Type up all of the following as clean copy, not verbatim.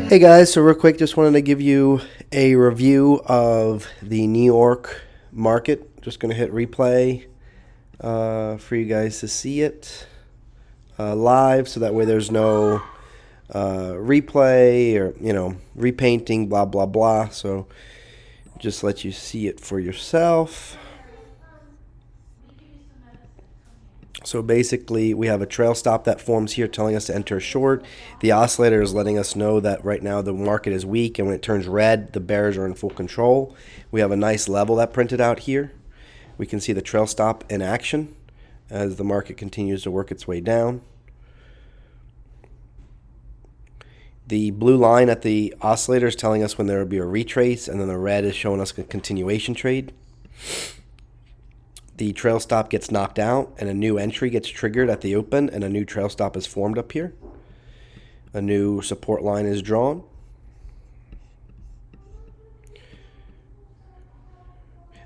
Hey guys, so real quick, just wanted to give you a review of the New York market. Just going to hit replay for you guys to see it live, so that way there's no replay or, repainting, blah, blah, blah. So just let you see it for yourself. So basically, we have a trail stop that forms here telling us to enter short. The oscillator is letting us know that right now the market is weak, and when it turns red, the bears are in full control. We have a nice level that printed out here. We can see the trail stop in action as the market continues to work its way down. The blue line at the oscillator is telling us when there will be a retrace, and then the red is showing us a continuation trade. The trail stop gets knocked out and a new entry gets triggered at the open, and a new trail stop is formed up here. A new support line is drawn.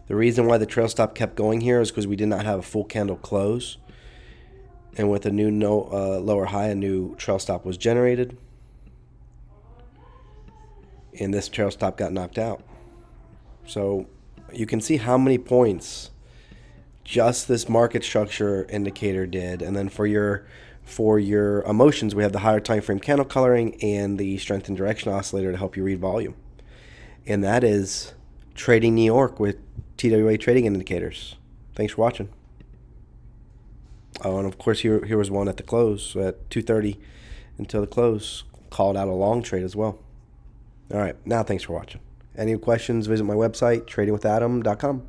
The reason why the trail stop kept going here is because we did not have a full candle close, and with a new lower high, a new trail stop was generated, and this trail stop got knocked out. So you can see how many points just this market structure indicator did. And then for your emotions, we have the higher time frame candle coloring and the strength and direction oscillator to help you read volume. And that is trading New York with TWA trading indicators. Thanks for watching. Oh, and of course here was one at the close at 2:30 until the close, called out a long trade as well. All right, now thanks for watching. Any questions, visit my website, tradingwithadam.com.